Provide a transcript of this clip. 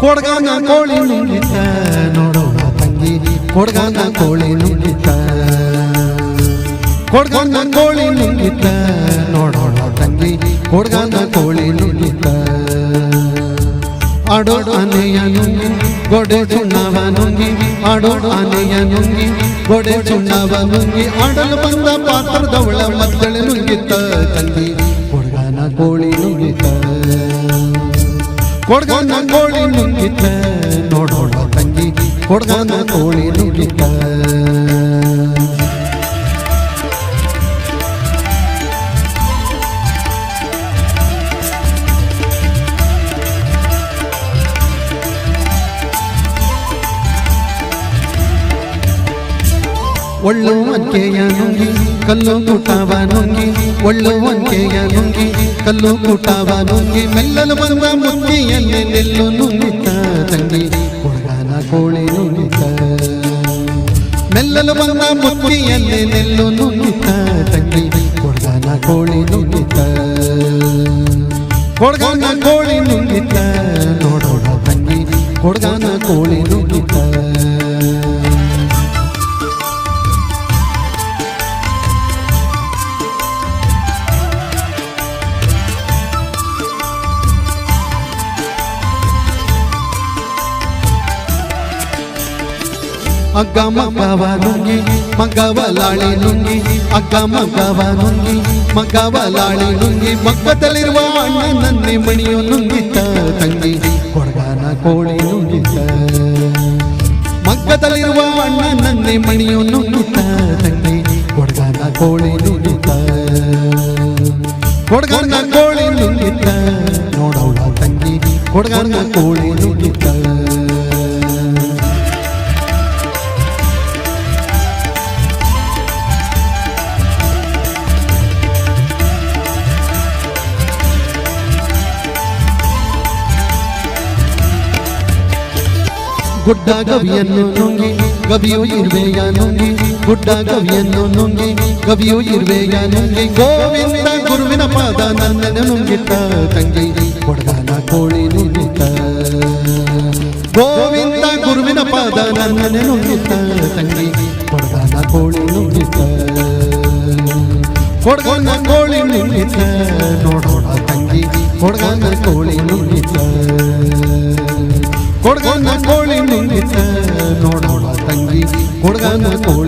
ಕೊಡ್ಗಾನ ಕೋಳಿ ನುಂಗಿತ ನೋಡೋಣ ತಂಗಿ ಕೊಡ್ಗಾನ ಕೋಳಿ ನುಂಗಿತ ಕೊಡ್ಗಾನ ಕೋಳಿ ನುಂಗಿತ ನೋಡೋಣ ತಂಗಿ ಕೊಡ್ಗಾನ ಕೋಳಿ ನುಂಗಿತ ಆಡೋ ಆನೆಯ ನುಂಗಿ ಗೋಡೆ ಚುಣ್ಣವ ನುಂಗಿ ಆಡೋ ಆನೆಯ ನುಂಗಿ ಗೋಡೆ ಚುಣ್ಣವ ನುಂಗಿ ಆಡಲು ಬಂದ ಪಾತ್ರದವಳ ಮದ್ದಳೆ ನುಂಗಿತ ತಂಗಿ ಕೊಡ್ಗಾನ ಕೋಳಿ ನುಂಗಿತ ಕೊಡ್ಗಾನ ಕೋಳಿ ನುಂಗಿತ ನೋಡೋಣ ತಂಗಿ ಕೊಡ್ಗಾನ ಕೋಳಿ ನುಂಗಿತ ಒಳ್ಳು ಅಂಕೆಯ ನುಂಗಿ ಕಲ್ಲು ಕೂಟವ ನುಂಗಿ ಒಳ್ಳು ಅಂಕೆಯ ನುಂಗಿ ಕಲ್ಲು ಕೂಟವ ನುಂಗಿ ಮೆಲ್ಲಲು ಬಂದ ಮುತ್ತಿಯಲ್ಲಿ ನೆಲ್ಲು ನುಂಗಿತ ತಂಗಿ ಕೊಡ್ಗಾನ ಕೋಳಿ ನುಂಗಿತ ಮೆಲ್ಲಲು ಬಂದ ಮುತ್ತಿಯಲ್ಲಿ ನೆಲ್ಲು ನುಂಗಿತ ತಂಗಿ ಕೊಡ್ಗಾನ ಕೋಳಿ ನುಂಗಿತ ಕೊಡ್ಗಾನ ಕೋಳಿ ನುಂಗಿತ ನೋಡೋಣ ತಂಗಿ ಕೊಡ್ಗಾನ ಕೋಳಿ ನುಂಗಿತ ಅಗ್ಗ ಮಗವ ನುಂಗಿ ಮಗವ ಲಾಳಿ ನುಂಗಿ ಅಗ್ಗ ಮಗವ ನುಂಗಿ ಮಗವ ಲಾಳಿ ನುಂಗಿ ಮಗ್ಗದಲ್ಲಿರುವ ಅಣ್ಣನನ್ನೇ ಮಣಿಯು ನುಂಗಿತ ತಂಗಿ ಕೊಡ್ಗಾನ ಕೋಳಿ ನುಂಗಿತ ಮಗ್ಗದಲ್ಲಿರುವ ಅಣ್ಣನನ್ನೇ ಮಣಿಯು ನುಂಗಿತ ತಂಗಿ ಕೊಡ್ಗಾನ ಕೋಳಿ ನುಂಗಿತ ಕೊಡ್ಗಾನ ಕೋಳಿ ನುಂಗಿತ ನೋಡೋಣ ತಂಗಿ ಕೊಡ್ಗಾನ ಕೋಳಿ ನುಂಗಿತ ಗುಡ್ಡ ಗವಿಯನ್ನು ನುಂಗಿ ಗವಿಯು ಇರ್ವೆಯ ನುಂಗಿ ಗುಡ್ಡ ಗವಿಯನ್ನು ನುಂಗಿ ಗವಿಯು ಇರ್ವೆಯ ನುಂಗಿ ಗೋವಿಂದ ಗುರುವಿನ ಪಾದ ನನ್ನನ್ನು ನುಂಗಿತ ತಂಗಿ ಕೊಡ್ಗಾನ ಕೋಳಿ ನುಂಗಿತ ಗೋವಿಂದ ಗುರುವಿನ ಪಾದ ನನ್ನನ್ನು ನುಂಗಿತ ತಂಗಿ ಕೊಡ್ಗಾನ ಕೋಳಿ ನುಂಗಿತ ಕೊಡ್ಗಾನ ಕೋಳಿ ನುಂಗಿತ ನೋಡೋಣ ತಂಗಿ ಕೊಡ್ಗಾನ ಕೋಳಿ ನುಂಗಿತ ಕೊಡ್ಗಾನ ಕೋಳಿ ನುಂಗಿತ ನೋಡೋಣ ತಂಗಿ ಕೊಡ್ಗಾನ ಕೋಳಿ